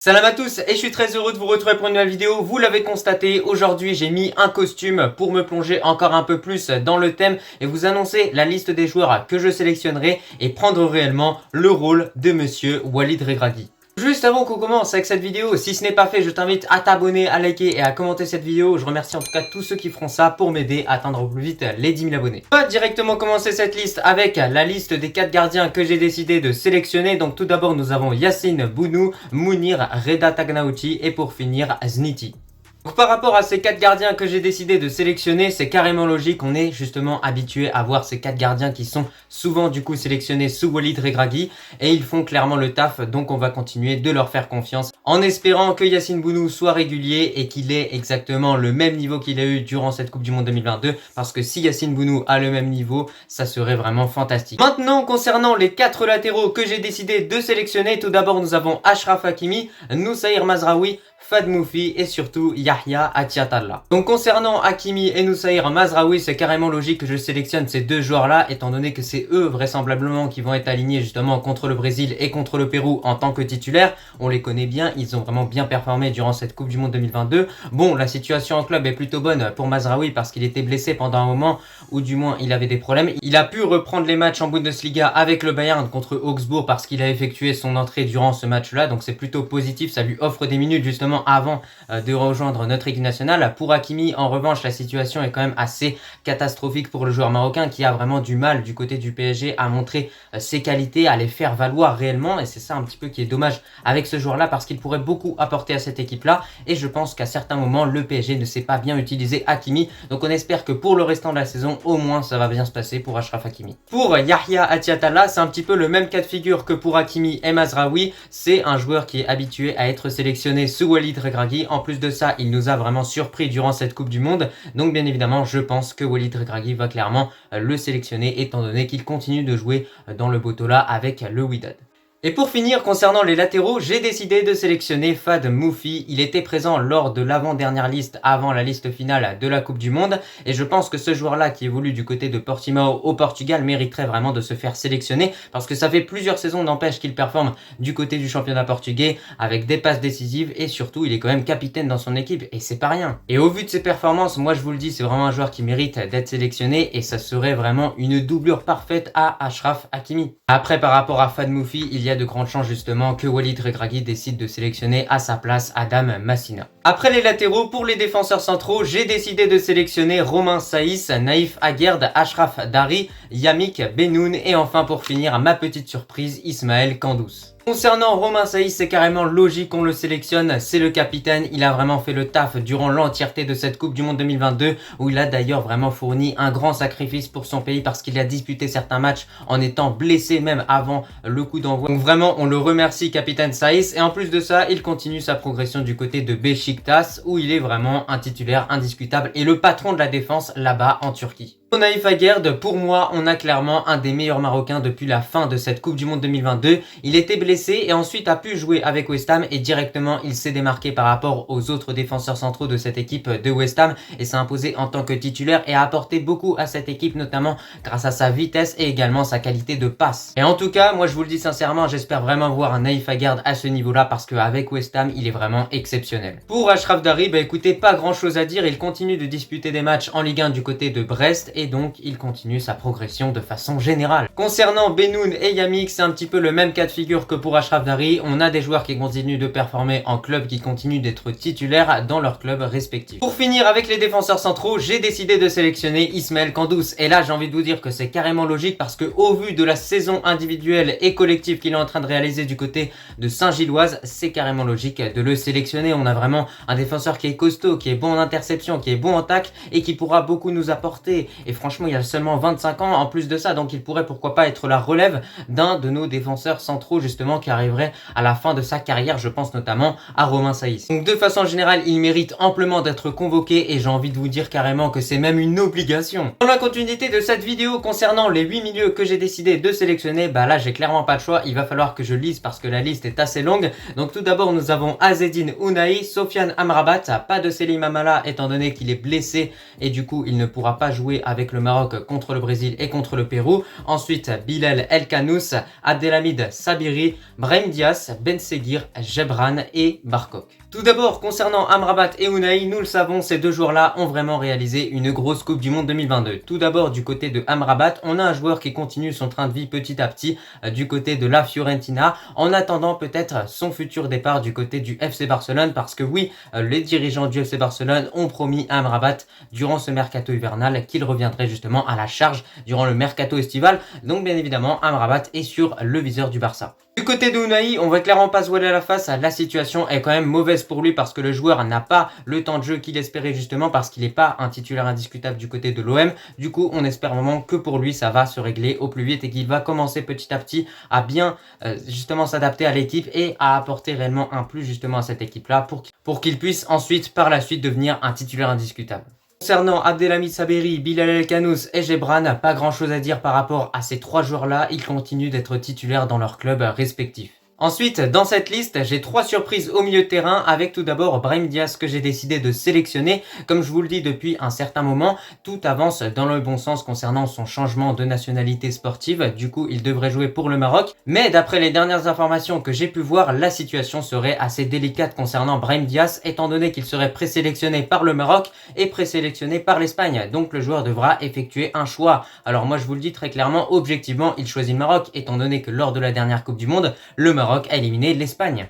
Salam à tous et je suis très heureux de vous retrouver pour une nouvelle vidéo. Vous l'avez constaté, aujourd'hui j'ai mis un costume pour me plonger encore un peu plus dans le thème et vous annoncer la liste des joueurs que je sélectionnerai et prendre réellement le rôle de monsieur Walid Regragui. Juste avant qu'on commence avec cette vidéo, si ce n'est pas fait, je t'invite à t'abonner, à liker et à commenter cette vidéo. Je remercie en tout cas tous ceux qui feront ça pour m'aider à atteindre au plus vite les 10 000 abonnés. On va directement commencer cette liste avec la liste des 4 gardiens que j'ai décidé de sélectionner. Donc tout d'abord nous avons Yacine Bounou, Mounir, Reda Tagnauti et pour finir Zniti. Donc par rapport à ces 4 gardiens que j'ai décidé de sélectionner, c'est carrément logique, on est justement habitué à voir ces 4 gardiens qui sont souvent du coup sélectionnés sous Walid Regragui et ils font clairement le taf, donc on va continuer de leur faire confiance en espérant que Yacine Bounou soit régulier et qu'il ait exactement le même niveau qu'il a eu durant cette Coupe du Monde 2022 parce que si Yacine Bounou a le même niveau, ça serait vraiment fantastique. Maintenant concernant les 4 latéraux que j'ai décidé de sélectionner, tout d'abord nous avons Achraf Hakimi, Noussair Mazraoui, Fad Moufi et surtout Yahya Atiatallah. Donc concernant Hakimi et Noussair Mazraoui, c'est carrément logique que je sélectionne ces deux joueurs-là, étant donné que c'est eux vraisemblablement qui vont être alignés justement contre le Brésil et contre le Pérou en tant que titulaires. On les connaît bien, ils ont vraiment bien performé durant cette Coupe du Monde 2022. Bon, la situation en club est plutôt bonne pour Mazraoui parce qu'il était blessé pendant un moment, ou du moins il avait des problèmes. Il a pu reprendre les matchs en Bundesliga avec le Bayern contre Augsbourg parce qu'il a effectué son entrée durant ce match-là, donc c'est plutôt positif, ça lui offre des minutes justement avant de rejoindre notre équipe nationale. Pour Hakimi, en revanche, la situation est quand même assez catastrophique pour le joueur marocain qui a vraiment du mal du côté du PSG à montrer ses qualités, à les faire valoir réellement et c'est ça un petit peu qui est dommage avec ce joueur-là parce qu'il pourrait beaucoup apporter à cette équipe-là et je pense qu'à certains moments, le PSG ne sait pas bien utiliser Hakimi, donc on espère que pour le restant de la saison, au moins ça va bien se passer pour Achraf Hakimi. Pour Yahya Atiatallah, c'est un petit peu le même cas de figure que pour Hakimi et Mazraoui, c'est un joueur qui est habitué à être sélectionné sous Walid Regragui. En plus de ça, il nous a vraiment surpris durant cette Coupe du Monde. Donc bien évidemment, je pense que Walid Regragui va clairement le sélectionner étant donné qu'il continue de jouer dans le Botola avec le Wydad. Et pour finir, concernant les latéraux, j'ai décidé de sélectionner Fad Moufi. Il était présent lors de l'avant-dernière liste, avant la liste finale de la Coupe du Monde. Et je pense que ce joueur-là, qui évolue du côté de Portimao au Portugal, mériterait vraiment de se faire sélectionner. Parce que ça fait plusieurs saisons, n'empêche qu'il performe du côté du championnat portugais, avec des passes décisives. Et surtout, il est quand même capitaine dans son équipe. Et c'est pas rien. Et au vu de ses performances, moi je vous le dis, c'est vraiment un joueur qui mérite d'être sélectionné. Et ça serait vraiment une doublure parfaite à Achraf Hakimi. Après, par rapport à Fad Moufi, il y a de grandes chances justement que Walid Regragui décide de sélectionner à sa place Adam Massina. Après les latéraux, pour les défenseurs centraux, j'ai décidé de sélectionner Romain Saïs, Naïf Aguerd, Achraf Dari, Yamik Benoun et enfin pour finir ma petite surprise Ismaël Kandous. Concernant Romain Saïs, c'est carrément logique qu'on le sélectionne, c'est le capitaine, il a vraiment fait le taf durant l'entièreté de cette Coupe du Monde 2022 où il a d'ailleurs vraiment fourni un grand sacrifice pour son pays parce qu'il a disputé certains matchs en étant blessé même avant le coup d'envoi. Donc vraiment on le remercie capitaine Saïs et en plus de ça il continue sa progression du côté de Beşiktaş où il est vraiment un titulaire indiscutable et le patron de la défense là-bas en Turquie. Naïf Aguerd, pour moi, on a clairement un des meilleurs Marocains depuis la fin de cette Coupe du Monde 2022. Il était blessé et ensuite a pu jouer avec West Ham et directement il s'est démarqué par rapport aux autres défenseurs centraux de cette équipe de West Ham et s'est imposé en tant que titulaire et a apporté beaucoup à cette équipe notamment grâce à sa vitesse et également sa qualité de passe. Et en tout cas, moi je vous le dis sincèrement, j'espère vraiment voir un Naïf Aguerd à ce niveau-là parce qu'avec West Ham, il est vraiment exceptionnel. Pour Achraf Dari, bah écoutez, pas grand chose à dire, il continue de disputer des matchs en Ligue 1 du côté de Brest et donc il continue sa progression de façon générale. Concernant Benoun et Yamik, c'est un petit peu le même cas de figure que pour Achraf Dari. On a des joueurs qui continuent de performer en club, qui continuent d'être titulaires dans leur club respectif. Pour finir avec les défenseurs centraux, j'ai décidé de sélectionner Ismaël Kandous. Et là, j'ai envie de vous dire que c'est carrément logique parce que au vu de la saison individuelle et collective qu'il est en train de réaliser du côté de Saint-Gilloise, c'est carrément logique de le sélectionner. On a vraiment un défenseur qui est costaud, qui est bon en interception, qui est bon en tacle et qui pourra beaucoup nous apporter. Et franchement, il a seulement 25 ans en plus de ça, donc il pourrait pourquoi pas être la relève d'un de nos défenseurs centraux justement qui arriverait à la fin de sa carrière, je pense notamment à Romain Saïs. Donc de façon générale, il mérite amplement d'être convoqué et j'ai envie de vous dire carrément que c'est même une obligation. Dans la continuité de cette vidéo concernant les 8 milieux que j'ai décidé de sélectionner, bah là j'ai clairement pas le choix, il va falloir que je lise parce que la liste est assez longue. Donc tout d'abord nous avons Azzedine Ounahi, Sofiane Amrabat, pas de Selim Amala étant donné qu'il est blessé et du coup il ne pourra pas jouer avec avec le Maroc contre le Brésil et contre le Pérou. Ensuite, Bilal El Khanous, Abdelhamid Sabiri, Brahim Diaz, Ben Seguir, Gebran et Barkok. Tout d'abord, concernant Amrabat et Unai, nous le savons, ces deux joueurs-là ont vraiment réalisé une grosse Coupe du Monde 2022. Tout d'abord, du côté de Amrabat, on a un joueur qui continue son train de vie petit à petit du côté de la Fiorentina, en attendant peut-être son futur départ du côté du FC Barcelone, parce que oui, les dirigeants du FC Barcelone ont promis à Amrabat durant ce mercato hivernal qu'il reviendrait justement à la charge durant le mercato estival. Donc bien évidemment, Amrabat est sur le viseur du Barça. Du côté de Unai, on va clairement pas se voiler à la face, la situation est quand même mauvaise pour lui parce que le joueur n'a pas le temps de jeu qu'il espérait justement parce qu'il n'est pas un titulaire indiscutable du côté de l'OM. Du coup, on espère vraiment que pour lui, ça va se régler au plus vite et qu'il va commencer petit à petit à bien justement s'adapter à l'équipe et à apporter réellement un plus justement à cette équipe-là pour qu'il puisse ensuite par la suite devenir un titulaire indiscutable. Concernant Abdelhamid Sabiri, Bilal El Khanous et Gebran, pas grand chose à dire par rapport à ces trois joueurs-là, ils continuent d'être titulaires dans leurs clubs respectifs. Ensuite, dans cette liste, j'ai 3 surprises au milieu de terrain avec tout d'abord Brahim Diaz que j'ai décidé de sélectionner. Comme je vous le dis depuis un certain moment, tout avance dans le bon sens concernant son changement de nationalité sportive. Du coup, il devrait jouer pour le Maroc. Mais d'après les dernières informations que j'ai pu voir, la situation serait assez délicate concernant Brahim Diaz étant donné qu'il serait présélectionné par le Maroc et présélectionné par l'Espagne. Donc le joueur devra effectuer un choix. Alors moi je vous le dis très clairement, objectivement, il choisit le Maroc étant donné que lors de la dernière Coupe du Monde, le Maroc a éliminé l'Espagne.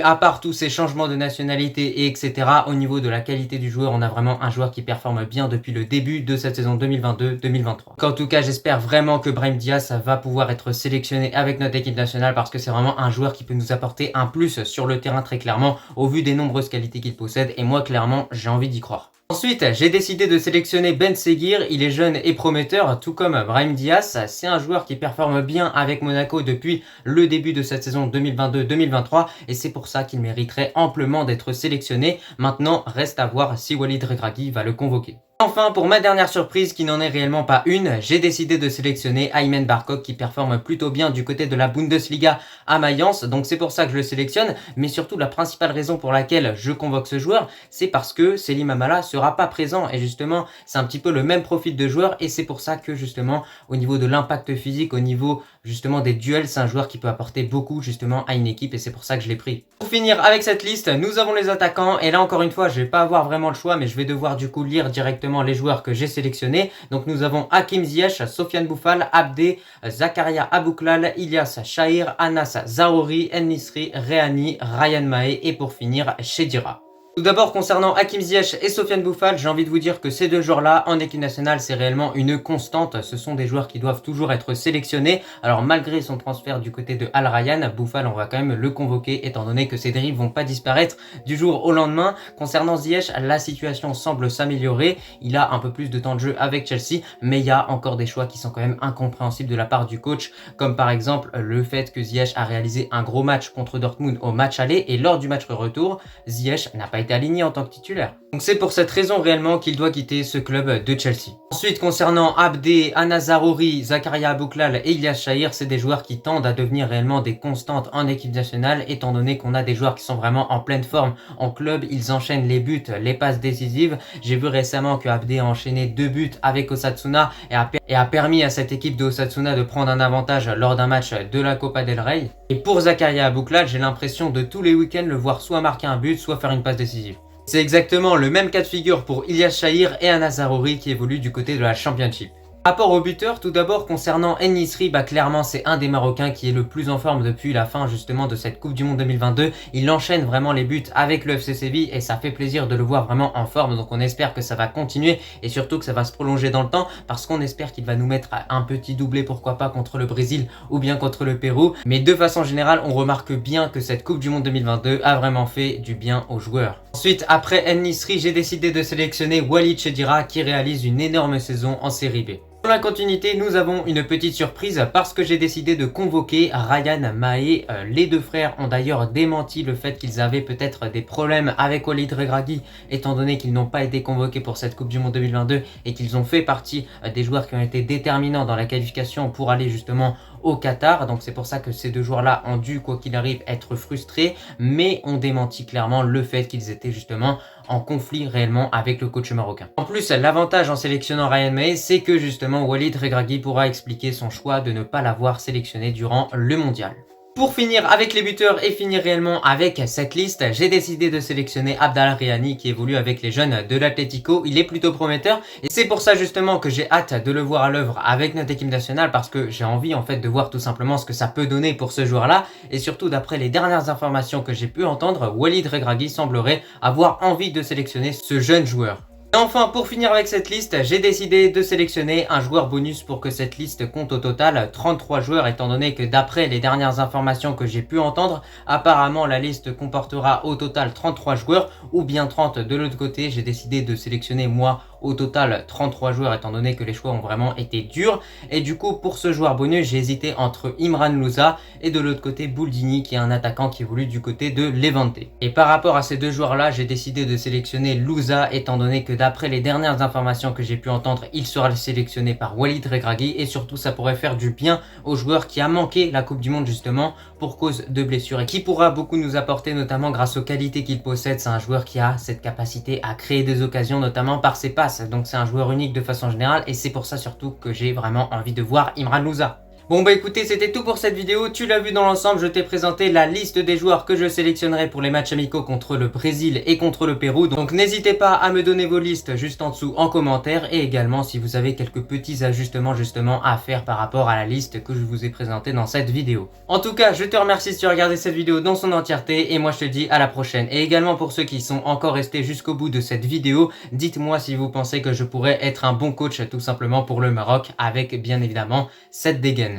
À part tous ces changements de nationalité et etc, au niveau de la qualité du joueur, on a vraiment un joueur qui performe bien depuis le début de cette saison 2022-2023. En tout cas, j'espère vraiment que Brahim Diaz va pouvoir être sélectionné avec notre équipe nationale parce que c'est vraiment un joueur qui peut nous apporter un plus sur le terrain très clairement au vu des nombreuses qualités qu'il possède et moi clairement j'ai envie d'y croire. Ensuite, j'ai décidé de sélectionner Ben Seguir, il est jeune et prometteur, tout comme Brahim Diaz. C'est un joueur qui performe bien avec Monaco depuis le début de cette saison 2022-2023 et c'est pour ça qu'il mériterait amplement d'être sélectionné. Maintenant, reste à voir si Walid Regragui va le convoquer. Enfin, pour ma dernière surprise, qui n'en est réellement pas une, j'ai décidé de sélectionner Aymen Barkok qui performe plutôt bien du côté de la Bundesliga à Mayence. Donc c'est pour ça que je le sélectionne, mais surtout la principale raison pour laquelle je convoque ce joueur, c'est parce que Selim Amala sera pas présent et justement c'est un petit peu le même profil de joueur et c'est pour ça que justement au niveau de l'impact physique, au niveau justement des duels, c'est un joueur qui peut apporter beaucoup justement à une équipe et c'est pour ça que je l'ai pris. Pour finir avec cette liste, nous avons les attaquants et là encore une fois je vais pas avoir vraiment le choix mais je vais devoir du coup lire directement les joueurs que j'ai sélectionnés. Donc nous avons Hakim Ziyech, Sofiane Boufal, Abdé, Zakaria Abouklal, Ilyas Chahir, Anas Zahouri, El Nisri, Rehani, Ryan Mahé et pour finir Chedira. Tout d'abord, concernant Hakim Ziyech et Sofiane Boufal, j'ai envie de vous dire que ces deux joueurs-là, en équipe nationale, c'est réellement une constante. Ce sont des joueurs qui doivent toujours être sélectionnés. Alors, malgré son transfert du côté de Al Rayyan, Boufal, on va quand même le convoquer, étant donné que ses dérives vont pas disparaître du jour au lendemain. Concernant Ziyech, la situation semble s'améliorer. Il a un peu plus de temps de jeu avec Chelsea, mais il y a encore des choix qui sont quand même incompréhensibles de la part du coach, comme par exemple le fait que Ziyech a réalisé un gros match contre Dortmund au match aller, et lors du match retour, Ziyech n'a pas été aligné en tant que titulaire. Donc c'est pour cette raison réellement qu'il doit quitter ce club de Chelsea. Ensuite, concernant Abdé, Anas Zahouri, Zakaria Abouklal et Ilyas Chahir, c'est des joueurs qui tendent à devenir réellement des constantes en équipe nationale, étant donné qu'on a des joueurs qui sont vraiment en pleine forme en club. Ils enchaînent les buts, les passes décisives. J'ai vu récemment que Abdé a enchaîné 2 buts avec Osasuna et a permis à cette équipe de Osasuna de prendre un avantage lors d'un match de la Copa del Rey. Et pour Zakaria Abouklal, j'ai l'impression de tous les week-ends le voir soit marquer un but, soit faire une passe décisive. C'est exactement le même cas de figure pour Ilyas Chahir et Anas Zahouri qui évoluent du côté de la Championship. Rapport au buteur, tout d'abord concernant El Nisri, clairement c'est un des Marocains qui est le plus en forme depuis la fin justement de cette Coupe du Monde 2022. Il enchaîne vraiment les buts avec le FC Séville et ça fait plaisir de le voir vraiment en forme. Donc on espère que ça va continuer et surtout que ça va se prolonger dans le temps parce qu'on espère qu'il va nous mettre un petit doublé pourquoi pas contre le Brésil ou bien contre le Pérou. Mais de façon générale, on remarque bien que cette Coupe du Monde 2022 a vraiment fait du bien aux joueurs. Ensuite, après El Nisri, j'ai décidé de sélectionner Walid Chedira qui réalise une énorme saison en Série B. Pour la continuité, nous avons une petite surprise parce que j'ai décidé de convoquer Ryan Mahé. Les deux frères ont d'ailleurs démenti le fait qu'ils avaient peut-être des problèmes avec Walid Regragui étant donné qu'ils n'ont pas été convoqués pour cette Coupe du Monde 2022 et qu'ils ont fait partie des joueurs qui ont été déterminants dans la qualification pour aller justement au Qatar. Donc c'est pour ça que ces deux joueurs-là ont dû, quoi qu'il arrive, être frustrés, mais ont démenti clairement le fait qu'ils étaient justement en conflit réellement avec le coach marocain. En plus, l'avantage en sélectionnant Ryan Mahrez, c'est que justement Walid Regragui pourra expliquer son choix de ne pas l'avoir sélectionné durant le mondial. Pour finir avec les buteurs et finir réellement avec cette liste, j'ai décidé de sélectionner Abdallah Rehani qui évolue avec les jeunes de l'Atlético. Il est plutôt prometteur et c'est pour ça justement que j'ai hâte de le voir à l'œuvre avec notre équipe nationale parce que j'ai envie en fait de voir tout simplement ce que ça peut donner pour ce joueur-là et surtout d'après les dernières informations que j'ai pu entendre, Walid Regragui semblerait avoir envie de sélectionner ce jeune joueur. Et enfin, pour finir avec cette liste, j'ai décidé de sélectionner un joueur bonus pour que cette liste compte au total 33 joueurs étant donné que d'après les dernières informations que j'ai pu entendre, apparemment la liste comportera au total 33 joueurs ou bien 30 de l'autre côté. J'ai décidé de sélectionner moi au total 33 joueurs étant donné que les choix ont vraiment été durs et du coup pour ce joueur bonus j'ai hésité entre Imran Louza et de l'autre côté Bouldini qui est un attaquant qui évolue du côté de Levante. Et par rapport à ces deux joueurs là j'ai décidé de sélectionner Louza étant donné que d'après les dernières informations que j'ai pu entendre il sera sélectionné par Walid Regragui et surtout ça pourrait faire du bien au joueur qui a manqué la Coupe du Monde justement pour cause de blessures et qui pourra beaucoup nous apporter notamment grâce aux qualités qu'il possède. C'est un joueur qui a cette capacité à créer des occasions notamment par ses passes. Donc c'est un joueur unique de façon générale et c'est pour ça surtout que j'ai vraiment envie de voir Imran Louza. Bon bah écoutez, c'était tout pour cette vidéo, tu l'as vu dans l'ensemble, je t'ai présenté la liste des joueurs que je sélectionnerai pour les matchs amicaux contre le Brésil et contre le Pérou. Donc n'hésitez pas à me donner vos listes juste en dessous en commentaire et également si vous avez quelques petits ajustements justement à faire par rapport à la liste que je vous ai présentée dans cette vidéo. En tout cas, je te remercie si tu as regardé cette vidéo dans son entièreté et moi je te dis à la prochaine. Et également pour ceux qui sont encore restés jusqu'au bout de cette vidéo, dites-moi si vous pensez que je pourrais être un bon coach tout simplement pour le Maroc avec bien évidemment cette dégaine.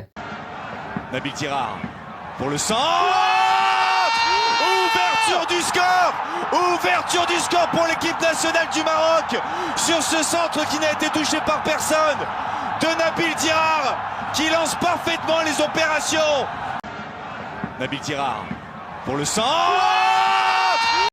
Nabil Tirard pour le centre. Ouverture du score. Ouverture du score pour l'équipe nationale du Maroc sur ce centre qui n'a été touché par personne de Nabil Tirard qui lance parfaitement les opérations. Nabil Tirard pour le centre.